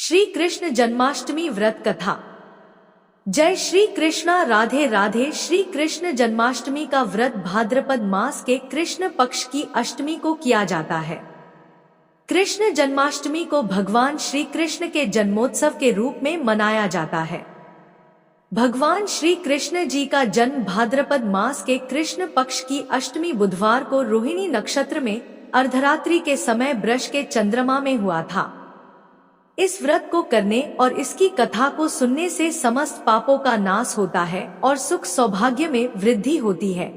श्री कृष्ण जन्माष्टमी व्रत कथा। जय श्री कृष्णा, राधे राधे। श्री कृष्ण जन्माष्टमी का व्रत भाद्रपद मास के कृष्ण पक्ष की अष्टमी को किया जाता है। कृष्ण जन्माष्टमी को भगवान श्री कृष्ण के जन्मोत्सव के रूप में मनाया जाता है। भगवान श्री कृष्ण जी का जन्म भाद्रपद मास के कृष्ण पक्ष की अष्टमी बुधवार को रोहिणी नक्षत्र में अर्धरात्रि के समय वृष के चंद्रमा में हुआ था। इस व्रत को करने और इसकी कथा को सुनने से समस्त पापों का नाश होता है और सुख सौभाग्य में वृद्धि होती है।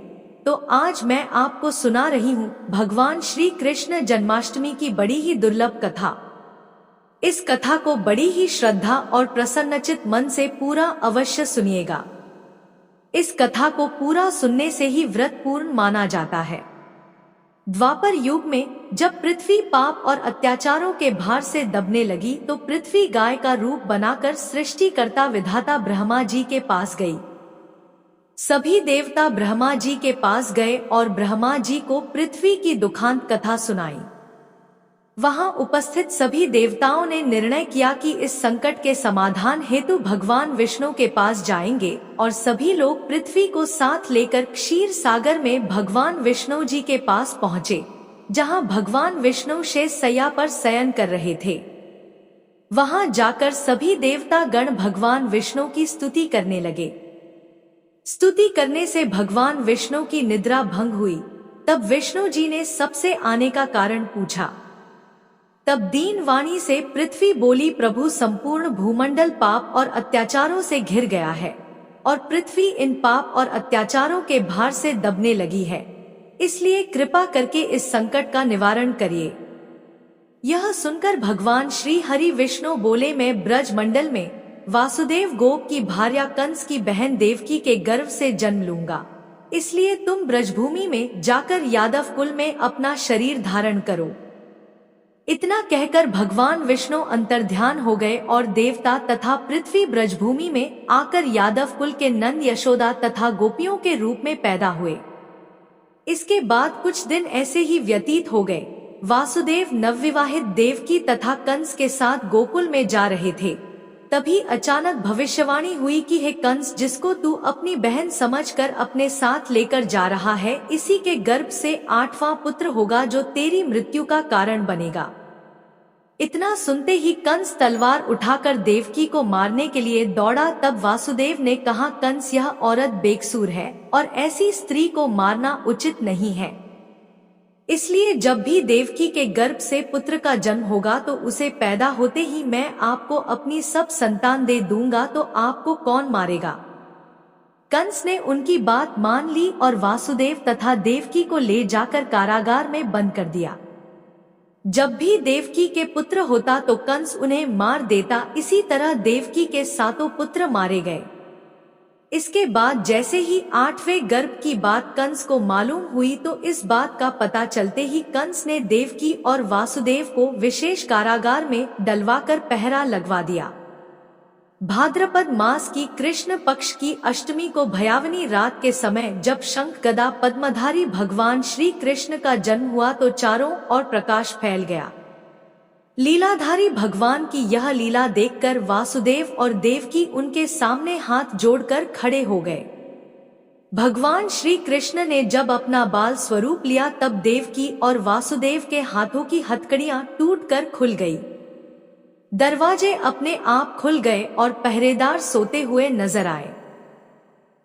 तो आज मैं आपको सुना रही हूँ भगवान श्री कृष्ण जन्माष्टमी की बड़ी ही दुर्लभ कथा। इस कथा को बड़ी ही श्रद्धा और प्रसन्नचित मन से पूरा अवश्य सुनिएगा। इस कथा को पूरा सुनने से ही व्रत पूर्ण माना जाता है। द्वापर युग में जब पृथ्वी पाप और अत्याचारों के भार से दबने लगी तो पृथ्वी गाय का रूप बनाकर सृष्टिकर्ता विधाता ब्रह्मा जी के पास गई। सभी देवता ब्रह्मा जी के पास गए और ब्रह्मा जी को पृथ्वी की दुखांत कथा सुनाई। वहां उपस्थित सभी देवताओं ने निर्णय किया कि इस संकट के समाधान हेतु भगवान विष्णु के पास जाएंगे और सभी लोग पृथ्वी को साथ लेकर क्षीर सागर में भगवान विष्णु जी के पास पहुँचे, जहां भगवान विष्णु शेषशय्या पर शयन कर रहे थे। वहां जाकर सभी देवता गण भगवान विष्णु की स्तुति करने लगे। स्तुति करने से भगवान विष्णु की निद्रा भंग हुई। तब विष्णु जी ने सबसे आने का कारण पूछा। तब दीन वाणी से पृथ्वी बोली, प्रभु संपूर्ण भूमंडल पाप और अत्याचारों से घिर गया है और पृथ्वी इन पाप और अत्याचारों के भार से दबने लगी है, इसलिए कृपा करके इस संकट का निवारण करिए। यह सुनकर भगवान श्री हरि विष्णु बोले, मैं ब्रज मंडल में वासुदेव गोप की भार्या कंस की बहन देवकी के गर्भ से जन्म लूंगा, इसलिए तुम ब्रजभूमि में जाकर यादव कुल में अपना शरीर धारण करो। इतना कहकर भगवान विष्णु अंतर्ध्यान हो गए और देवता तथा पृथ्वी ब्रजभूमि में आकर यादव कुल के नंद यशोदा तथा गोपियों के रूप में पैदा हुए। इसके बाद कुछ दिन ऐसे ही व्यतीत हो गए। वासुदेव नवविवाहित देवकी तथा कंस के साथ गोकुल में जा रहे थे। तभी अचानक भविष्यवाणी हुई कि हे कंस, जिसको तू अपनी बहन समझकर अपने साथ लेकर जा रहा है, इसी के गर्भ से 8वां पुत्र होगा जो तेरी मृत्यु का कारण बनेगा। इतना सुनते ही कंस तलवार उठाकर देवकी को मारने के लिए दौड़ा। तब वासुदेव ने कहा, कंस, यह औरत बेकसूर है और ऐसी स्त्री को मारना उचित नहीं है। इसलिए जब भी देवकी के गर्भ से पुत्र का जन्म होगा तो उसे पैदा होते ही मैं आपको अपनी सब संतान दे दूंगा, तो आपको कौन मारेगा। कंस ने उनकी बात मान ली और वासुदेव तथा देवकी को ले जाकर कारागार में बंद कर दिया। जब भी देवकी के पुत्र होता तो कंस उन्हें मार देता। इसी तरह देवकी के 7 पुत्र मारे गए। इसके बाद जैसे ही 8वें गर्भ की बात कंस को मालूम हुई तो इस बात का पता चलते ही कंस ने देवकी और वासुदेव को विशेष कारागार में डलवाकर पहरा लगवा दिया। भाद्रपद मास की कृष्ण पक्ष की अष्टमी को भयावनी रात के समय जब शंख गदा पद्मधारी भगवान श्री कृष्ण का जन्म हुआ तो चारों ओर प्रकाश फैल गया। लीलाधारी भगवान की यह लीला देखकर वासुदेव और देवकी उनके सामने हाथ जोड़कर खड़े हो गए। भगवान श्री कृष्ण ने जब अपना बाल स्वरूप लिया तब देवकी और वासुदेव के हाथों की हथकड़ियां टूटकर खुल गई। दरवाजे अपने आप खुल गए और पहरेदार सोते हुए नजर आए।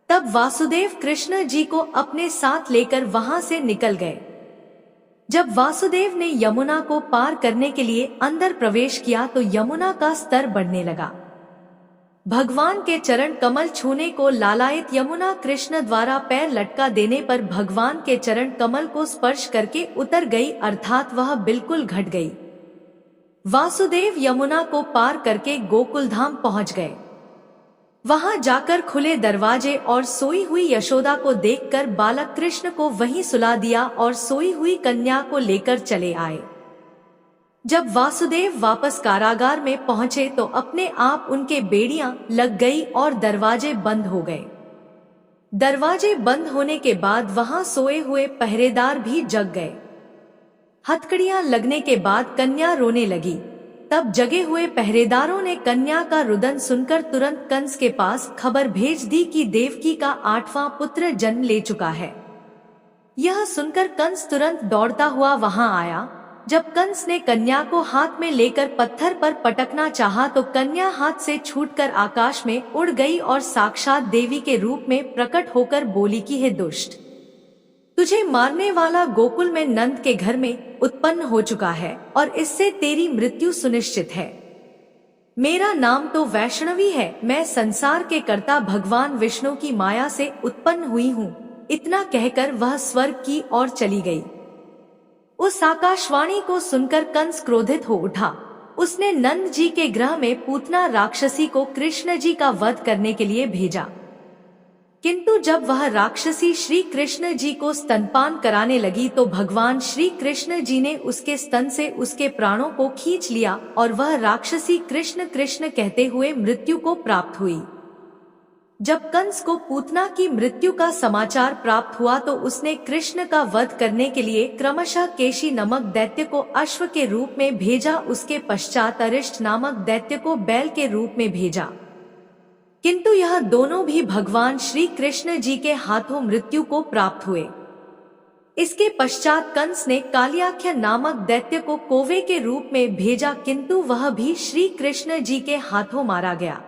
तब वासुदेव कृष्ण जी को अपने साथ लेकर वहां से निकल गए। जब वासुदेव ने यमुना को पार करने के लिए अंदर प्रवेश किया तो यमुना का स्तर बढ़ने लगा। भगवान के चरण कमल छूने को लालायित यमुना कृष्ण द्वारा पैर लटका देने पर भगवान के चरण कमल को स्पर्श करके उतर गई, अर्थात वह बिल्कुल घट गई। वासुदेव यमुना को पार करके गोकुलधाम पहुंच गए। वहां जाकर खुले दरवाजे और सोई हुई यशोदा को देखकर बालक कृष्ण को वहीं सुला दिया और सोई हुई कन्या को लेकर चले आए। जब वासुदेव वापस कारागार में पहुंचे तो अपने आप उनके बेड़ियां लग गई और दरवाजे बंद हो गए। दरवाजे बंद होने के बाद वहां सोए हुए पहरेदार भी जग गए। हथकड़ियां लगने के बाद कन्या रोने लगी। तब जगे हुए पहरेदारों ने कन्या का रुदन सुनकर तुरंत कंस के पास खबर भेज दी कि देवकी का 8वां पुत्र जन्म ले चुका है। यह सुनकर कंस तुरंत दौड़ता हुआ वहां आया। जब कंस ने कन्या को हाथ में लेकर पत्थर पर पटकना चाहा तो कन्या हाथ से छूटकर आकाश में उड़ गई और साक्षात देवी के रूप में प्रकट होकर बोली कि हे दुष्ट, तुझे मारने वाला गोकुल में नंद के घर में उत्पन्न हो चुका है और इससे तेरी मृत्यु सुनिश्चित है। मेरा नाम तो वैष्णवी है, मैं संसार के कर्ता भगवान विष्णु की माया से उत्पन्न हुई हूँ। इतना कहकर वह स्वर्ग की ओर चली गई। उस आकाशवाणी को सुनकर कंस क्रोधित हो उठा। उसने नंद जी के गृह में पूतना राक्षसी को कृष्ण जी का वध करने के लिए भेजा। किंतु जब वह राक्षसी श्री कृष्ण जी को स्तनपान कराने लगी तो भगवान श्री कृष्ण जी ने उसके स्तन से उसके प्राणों को खींच लिया और वह राक्षसी कृष्ण कृष्ण कहते हुए मृत्यु को प्राप्त हुई। जब कंस को पूतना की मृत्यु का समाचार प्राप्त हुआ तो उसने कृष्ण का वध करने के लिए क्रमशः केशी नामक दैत्य को अश्व के रूप में भेजा। उसके पश्चात अरिष्ट नामक दैत्य को बैल के रूप में भेजा, किंतु यह दोनों भी भगवान श्री कृष्ण जी के हाथों मृत्यु को प्राप्त हुए। इसके पश्चात कंस ने कालियाख्य नामक दैत्य को कौवे के रूप में भेजा, किंतु वह भी श्री कृष्ण जी के हाथों मारा गया।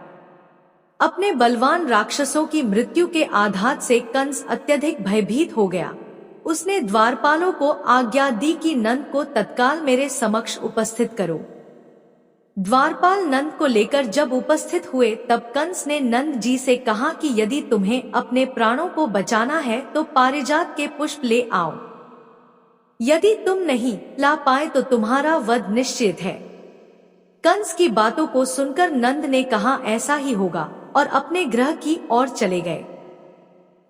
अपने बलवान राक्षसों की मृत्यु के आघात से कंस अत्यधिक भयभीत हो गया। उसने द्वारपालों को आज्ञा दी कि नंद को तत्काल मेरे समक्ष उपस्थित करो। द्वारपाल नंद को लेकर जब उपस्थित हुए तब कंस ने नंद जी से कहा कि यदि तुम्हें अपने प्राणों को बचाना है तो पारिजात के पुष्प ले आओ। यदि तुम नहीं ला पाए तो तुम्हारा वध निश्चित है। कंस की बातों को सुनकर नंद ने कहा ऐसा ही होगा और अपने गृह की ओर चले गए।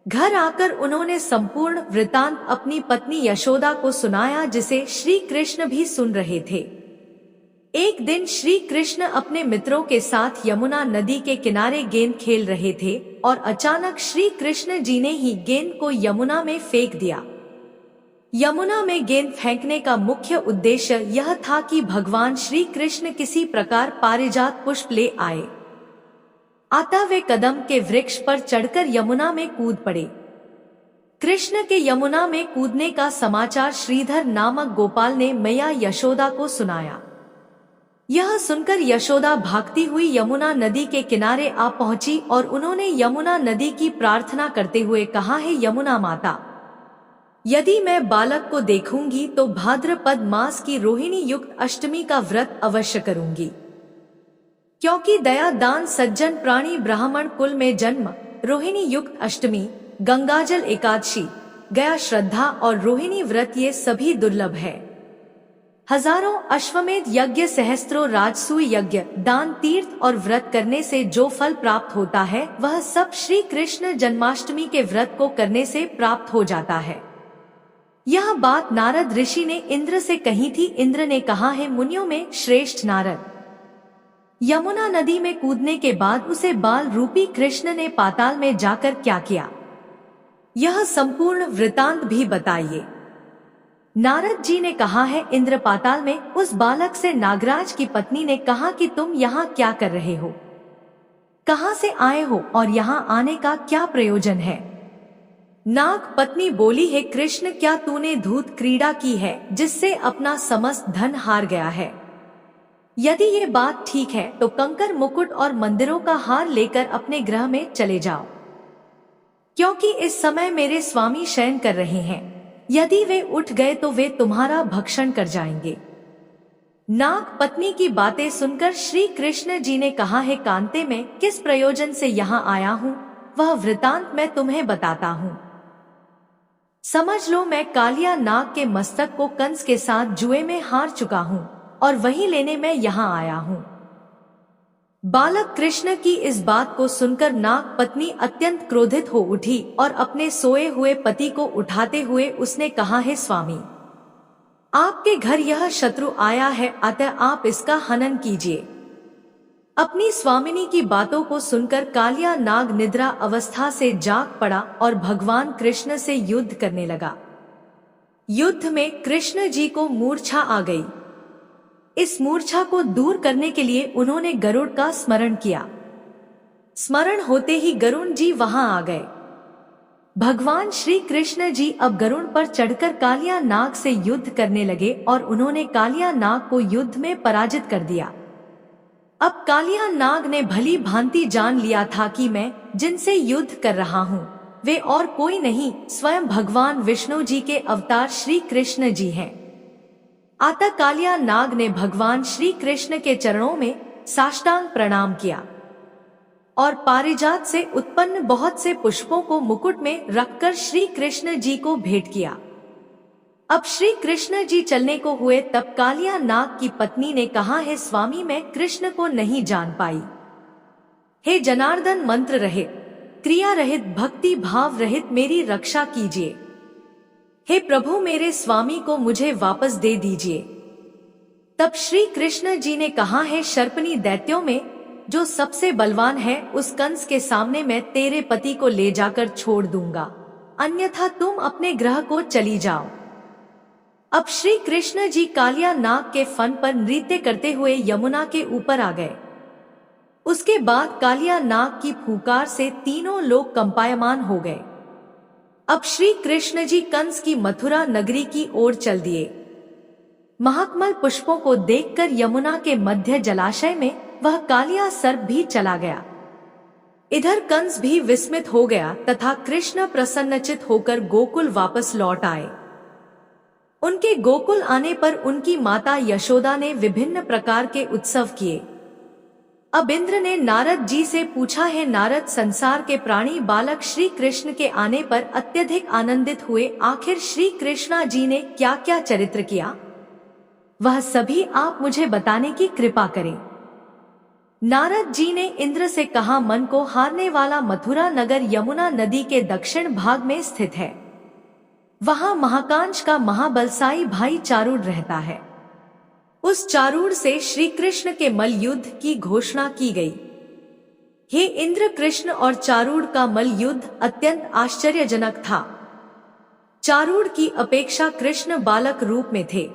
घर आकर उन्होंने संपूर्ण वृतांत अपनी पत्नी यशोदा को सुनाया, जिसे श्री कृष्ण भी सुन रहे थे। एक दिन श्री कृष्ण अपने मित्रों के साथ यमुना नदी के किनारे गेंद खेल रहे थे और अचानक श्री कृष्ण जी ने ही गेंद को यमुना में फेंक दिया। यमुना में गेंद फेंकने का मुख्य उद्देश्य यह था कि भगवान श्री कृष्ण किसी प्रकार पारिजात पुष्प ले आए। अतः वे कदम के वृक्ष पर चढ़कर यमुना में कूद पड़े। कृष्ण के यमुना में कूदने का समाचार श्रीधर नामक गोपाल ने मैया यशोदा को सुनाया। यह सुनकर यशोदा भागती हुई यमुना नदी के किनारे आ पहुंची और उन्होंने यमुना नदी की प्रार्थना करते हुए कहा, हे यमुना माता, यदि मैं बालक को देखूंगी तो भाद्रपद मास की रोहिणी युक्त अष्टमी का व्रत अवश्य करूंगी, क्योंकि दया दान सज्जन प्राणी ब्राह्मण कुल में जन्म, रोहिणी युक्त अष्टमी, गंगाजल एकादशी, गया श्रद्धा और रोहिणी व्रत ये सभी दुर्लभ है। हजारों अश्वमेध यज्ञ, सहस्त्रों राजसूय यज्ञ, दान, तीर्थ और व्रत करने से जो फल प्राप्त होता है वह सब श्री कृष्ण जन्माष्टमी के व्रत को करने से प्राप्त हो जाता है। यह बात नारद ऋषि ने इंद्र से कही थी। इंद्र ने कहा, है मुनियों में श्रेष्ठ नारद, यमुना नदी में कूदने के बाद उसे बाल रूपी कृष्ण ने पाताल में जाकर क्या किया, यह संपूर्ण वृतांत भी बताइए। नारद जी ने कहा है, इंद्र पाताल में उस बालक से नागराज की पत्नी ने कहा कि तुम यहाँ क्या कर रहे हो, कहाँ से आए हो और यहाँ आने का क्या प्रयोजन है। नाग पत्नी बोली, है कृष्ण, क्या तूने धूत क्रीड़ा की है जिससे अपना समस्त धन हार गया है? यदि ये बात ठीक है तो कंकर, मुकुट और मंदिरों का हार लेकर अपने गृह में चले जाओ, क्योंकि इस समय मेरे स्वामी शयन कर रहे हैं। यदि वे उठ गए तो वे तुम्हारा भक्षण कर जाएंगे। नाग पत्नी की बातें सुनकर श्री कृष्ण जी ने कहा, है कांते, मैं किस प्रयोजन से यहाँ आया हूँ वह वृतांत मैं तुम्हें बताता हूँ। समझ लो, मैं कालिया नाग के मस्तक को कंस के साथ जुए में हार चुका हूँ और वही लेने मैं यहाँ आया हूँ। बालक कृष्ण की इस बात को सुनकर नाग पत्नी अत्यंत क्रोधित हो उठी और अपने सोए हुए पति को उठाते हुए उसने कहा, है स्वामी, आपके घर यह शत्रु आया है, अतः आप इसका हनन कीजिए। अपनी स्वामिनी की बातों को सुनकर कालिया नाग निद्रा अवस्था से जाग पड़ा और भगवान कृष्ण से युद्ध करने लगा। युद्ध में कृष्ण जी को मूर्छा आ गई। इस मूर्छा को दूर करने के लिए उन्होंने गरुड़ का स्मरण किया। स्मरण होते ही गरुड़ जी वहां आ गए। भगवान श्री कृष्ण जी अब गरुड़ पर चढ़कर कालिया नाग से युद्ध करने लगे और उन्होंने कालिया नाग को युद्ध में पराजित कर दिया। अब कालिया नाग ने भली भांति जान लिया था कि मैं जिनसे युद्ध कर रहा हूँ वे और कोई नहीं, स्वयं भगवान विष्णु जी के अवतार श्री कृष्ण जी हैं। अतः कालिया नाग ने भगवान श्री कृष्ण के चरणों में साष्टांग प्रणाम किया और पारिजात से उत्पन्न बहुत से पुष्पों को मुकुट में रखकर श्री कृष्ण जी को भेंट किया। अब श्री कृष्ण जी चलने को हुए तब कालिया नाग की पत्नी ने कहा, हे स्वामी, मैं कृष्ण को नहीं जान पाई। हे जनार्दन, मंत्र रहित, क्रिया रहित, भक्ति भाव रहित मेरी रक्षा कीजिए। हे प्रभु, मेरे स्वामी को मुझे वापस दे दीजिए। तब श्री कृष्ण जी ने कहा, हे शर्पणी, दैत्यों में जो सबसे बलवान है उस कंस के सामने मैं तेरे पति को ले जाकर छोड़ दूंगा, अन्यथा तुम अपने ग्रह को चली जाओ। अब श्री कृष्ण जी कालिया नाग के फन पर नृत्य करते हुए यमुना के ऊपर आ गए। उसके बाद कालिया नाग की फूंकार से तीनों लोग कंपायमान हो गए। अब श्री कृष्ण जी कंस की मथुरा नगरी की ओर चल दिए। महाकमल पुष्पों को देखकर यमुना के मध्य जलाशय में वह कालिया सर्प भी चला गया। इधर कंस भी विस्मित हो गया तथा कृष्ण प्रसन्नचित होकर गोकुल वापस लौट आए। उनके गोकुल आने पर उनकी माता यशोदा ने विभिन्न प्रकार के उत्सव किए। अब इंद्र ने नारद जी से पूछा, है नारद, संसार के प्राणी बालक श्री कृष्ण के आने पर अत्यधिक आनंदित हुए, आखिर श्री कृष्णा जी ने क्या क्या चरित्र किया, वह सभी आप मुझे बताने की कृपा करें। नारद जी ने इंद्र से कहा, मन को हारने वाला मथुरा नगर यमुना नदी के दक्षिण भाग में स्थित है। वहां महाकांश का महाबलशाली भाई चारूढ़ रहता है। उस चारूढ़ से श्री कृष्ण के मल युद्ध की घोषणा की गई। हे इंद्र, कृष्ण और चारूढ़ का मल युद्ध अत्यंत आश्चर्यजनक था। चारूढ़ की अपेक्षा कृष्ण बालक रूप में थे।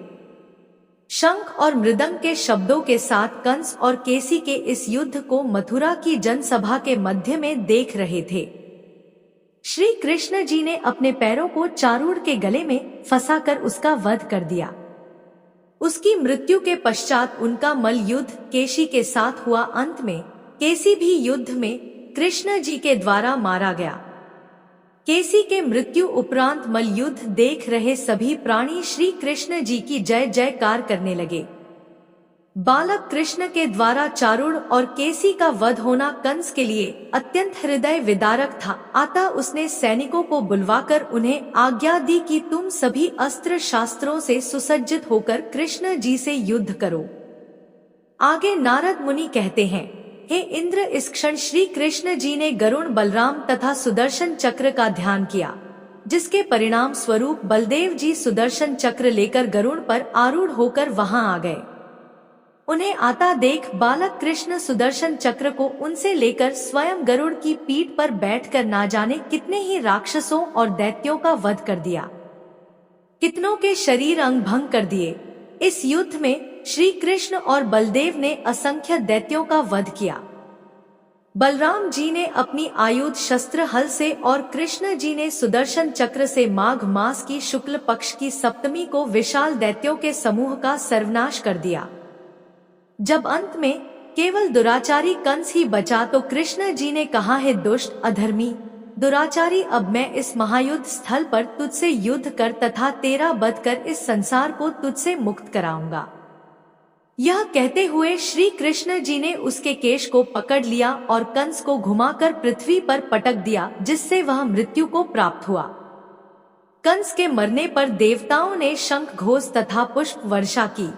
शंख और मृदंग के शब्दों के साथ कंस और केसी के इस युद्ध को मथुरा की जनसभा के मध्य में देख रहे थे। श्री कृष्ण जी ने अपने पैरों को चारूढ़ के गले में फंसाकर उसका वध कर दिया। उसकी मृत्यु के पश्चात उनका मल युद्ध केसी के साथ हुआ। अंत में केसी भी युद्ध में कृष्ण जी के द्वारा मारा गया। केसी के मृत्यु उपरांत मल युद्ध देख रहे सभी प्राणी श्री कृष्ण जी की जय जयकार करने लगे। बालक कृष्ण के द्वारा चारूढ़ और केसी का वध होना कंस के लिए अत्यंत हृदय विदारक था। अतः उसने सैनिकों को बुलवाकर उन्हें आज्ञा दी कि तुम सभी अस्त्र शास्त्रों से सुसज्जित होकर कृष्ण जी से युद्ध करो। आगे नारद मुनि कहते हैं, हे इंद्र, इस क्षण श्री कृष्ण जी ने गरुड़, बलराम तथा सुदर्शन चक्र का ध्यान किया, जिसके परिणाम स्वरूप बलदेव जी सुदर्शन चक्र लेकर गरुड़ पर आरूढ़ होकर वहां आ गए। उन्हें आता देख बालक कृष्ण सुदर्शन चक्र को उनसे लेकर स्वयं गरुड़ की पीठ पर बैठकर ना जाने कितने ही राक्षसों और दैत्यों का वध कर दिया, कितनों के शरीर अंग भंग कर दिए। इस युद्ध में श्री कृष्ण और बलदेव ने असंख्य दैत्यों का वध किया। बलराम जी ने अपनी आयुध शस्त्र हल से और कृष्ण जी ने सुदर्शन चक्र से माघ मास की शुक्ल पक्ष की सप्तमी को विशाल दैत्यों के समूह का सर्वनाश कर दिया। जब अंत में केवल दुराचारी कंस ही बचा तो कृष्ण जी ने कहा, है दुष्ट, अधर्मी, दुराचारी, अब मैं इस महायुद्ध स्थल पर तुझसे युद्ध कर तथा तेरा वध कर इस संसार को तुझसे मुक्त कराऊंगा। यह कहते हुए श्री कृष्ण जी ने उसके केश को पकड़ लिया और कंस को घुमाकर पृथ्वी पर पटक दिया, जिससे वह मृत्यु को प्राप्त हुआ। कंस के मरने पर देवताओं ने शंख घोष तथा पुष्प वर्षा की।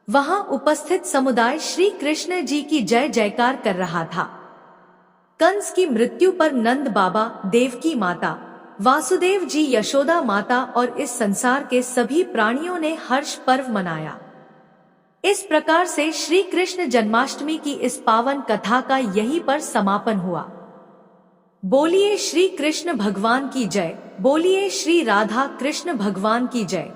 वहां उपस्थित समुदाय श्री कृष्ण जी की जय जयकार कर रहा था। कंस की मृत्यु पर नंद बाबा, देवकी माता, वासुदेव जी, यशोदा माता और इस संसार के सभी प्राणियों ने हर्ष पर्व मनाया। इस प्रकार से श्री कृष्ण जन्माष्टमी की इस पावन कथा का यहीं पर समापन हुआ। बोलिए श्री कृष्ण भगवान की जय, बोलिए श्री राधा कृष्ण भगवान की जय।